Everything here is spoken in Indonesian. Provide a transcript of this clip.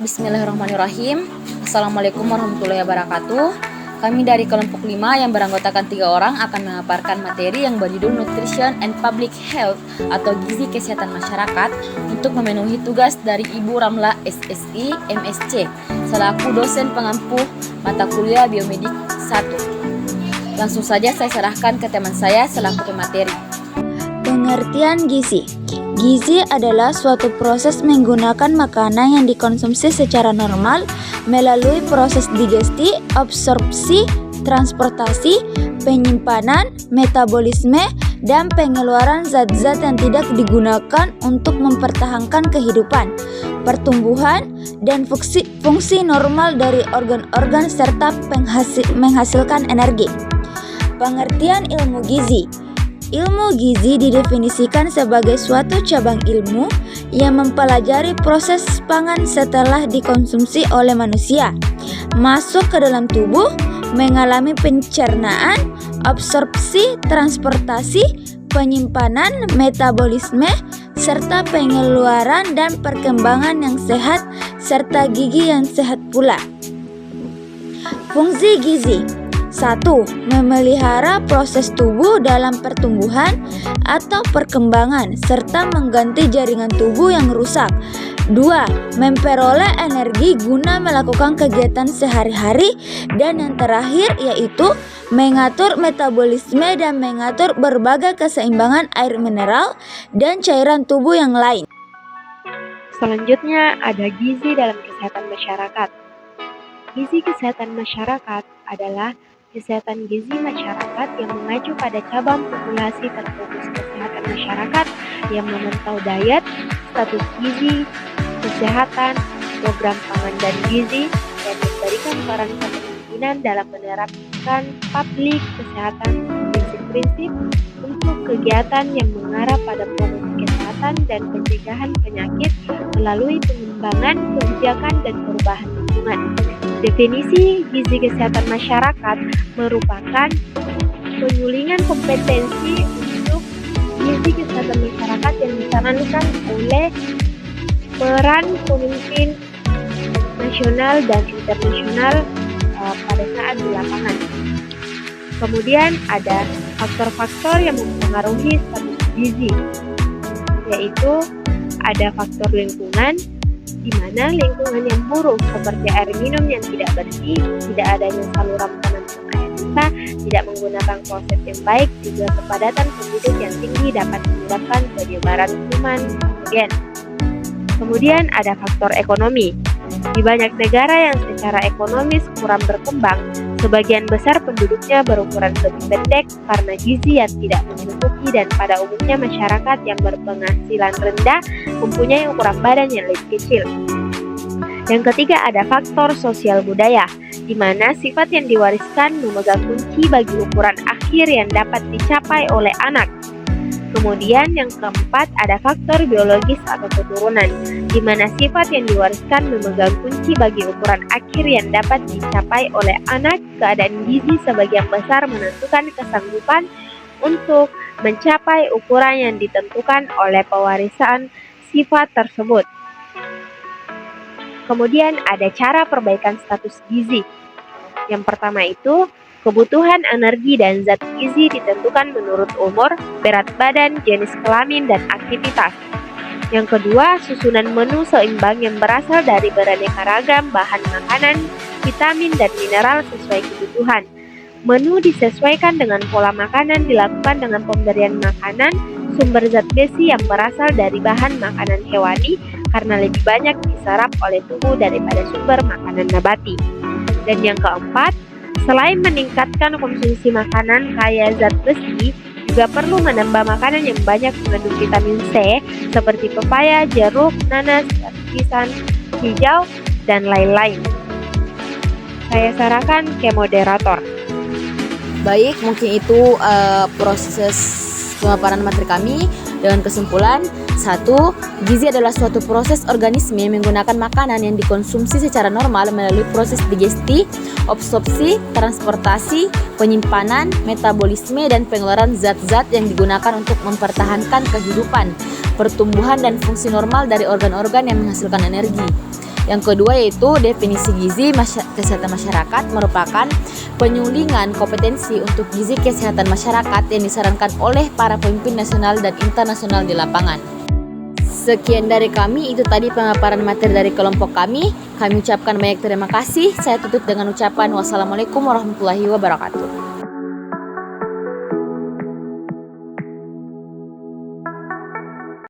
Bismillahirrahmanirrahim. Assalamualaikum warahmatullahi wabarakatuh. Kami dari kelompok 5 yang beranggotakan 3 orang akan memaparkan materi yang berjudul Nutrition and Public Health atau Gizi Kesehatan Masyarakat untuk memenuhi tugas dari Ibu Ramla SSI MSc selaku dosen pengampu mata kuliah Biomedik 1. Langsung saja saya serahkan ke teman saya selaku pemateri. Pengertian gizi. Gizi adalah suatu proses menggunakan makanan yang dikonsumsi secara normal melalui proses digesti, absorpsi, transportasi, penyimpanan, metabolisme, dan pengeluaran zat-zat yang tidak digunakan untuk mempertahankan kehidupan, pertumbuhan, dan fungsi normal dari organ-organ serta menghasilkan energi. Pengertian ilmu gizi. Ilmu gizi didefinisikan sebagai suatu cabang ilmu yang mempelajari proses pangan setelah dikonsumsi oleh manusia, masuk ke dalam tubuh, mengalami pencernaan, absorpsi, transportasi, penyimpanan, metabolisme, serta pengeluaran dan perkembangan yang sehat, serta gigi yang sehat pula. Fungsi gizi. 1. Memelihara proses tubuh dalam pertumbuhan atau perkembangan serta mengganti jaringan tubuh yang rusak. 2. Memperoleh energi guna melakukan kegiatan sehari-hari. Dan yang terakhir yaitu mengatur metabolisme dan mengatur berbagai keseimbangan air mineral dan cairan tubuh yang lain. Selanjutnya ada gizi dalam kesehatan masyarakat. Gizi kesehatan masyarakat adalah kesehatan gizi masyarakat yang mengacu pada cabang populasi terfokus kesehatan masyarakat yang memantau diet, status gizi, kesehatan, program pangan dan gizi, dan memberikan saran kepemimpinan dalam menerapkan publik kesehatan prinsip-prinsip untuk kegiatan yang mengarah pada promosi kesehatan dan pencegahan penyakit melalui pengembangan kebijakan dan perubahan lingkungan. Definisi gizi kesehatan masyarakat merupakan penyulingan kompetensi untuk gizi kesehatan masyarakat yang disarankan oleh peran pemimpin nasional dan internasional pada saat di lapangan. Kemudian ada faktor-faktor yang mempengaruhi status gizi, yaitu ada faktor lingkungan, di mana lingkungan yang buruk seperti air minum yang tidak bersih, tidak adanya saluran penampung air limbah, tidak menggunakan proses yang baik, juga kepadatan penduduk yang tinggi dapat menyebabkan penyebaran kuman patogen. Kemudian ada faktor ekonomi. Di banyak negara yang secara ekonomis kurang berkembang, sebagian besar penduduknya berukuran lebih pendek karena gizi yang tidak mencukupi, dan pada umumnya masyarakat yang berpenghasilan rendah mempunyai ukuran badan yang lebih kecil. Yang ketiga ada faktor sosial budaya, di mana sifat yang diwariskan memegang kunci bagi ukuran akhir yang dapat dicapai oleh anak. Kemudian yang keempat ada faktor biologis atau keturunan, di mana sifat yang diwariskan memegang kunci bagi ukuran akhir yang dapat dicapai oleh anak. Keadaan gizi sebagian besar menentukan kesanggupan untuk mencapai ukuran yang ditentukan oleh pewarisan sifat tersebut. Kemudian ada cara perbaikan status gizi. Yang pertama itu, kebutuhan energi dan zat gizi ditentukan menurut umur, berat badan, jenis kelamin, dan aktivitas. Yang kedua, susunan menu seimbang yang berasal dari beraneka ragam bahan makanan, vitamin, dan mineral sesuai kebutuhan. Menu disesuaikan dengan pola makanan, dilakukan dengan pemberian makanan sumber zat besi yang berasal dari bahan makanan hewani karena lebih banyak diserap oleh tubuh daripada sumber makanan nabati. Dan yang keempat, selain meningkatkan konsumsi makanan kaya zat besi, juga perlu menambah makanan yang banyak mengandung vitamin C seperti pepaya, jeruk, nanas, pisang hijau, dan lain-lain. Saya serahkan ke moderator. Baik, mungkin itu proses pemaparan materi kami dengan kesimpulan. 1. Gizi adalah suatu proses organisme yang menggunakan makanan yang dikonsumsi secara normal melalui proses digesti, absorpsi, transportasi, penyimpanan, metabolisme, dan pengeluaran zat-zat yang digunakan untuk mempertahankan kehidupan, pertumbuhan, dan fungsi normal dari organ-organ yang menghasilkan energi. Yang kedua yaitu definisi gizi kesehatan masyarakat merupakan penyulingan kompetensi untuk gizi kesehatan masyarakat yang disarankan oleh para pemimpin nasional dan internasional di lapangan. Sekian dari kami, itu tadi pemaparan materi dari kelompok kami. Kami ucapkan banyak terima kasih. Saya tutup dengan ucapan wassalamualaikum warahmatullahi wabarakatuh.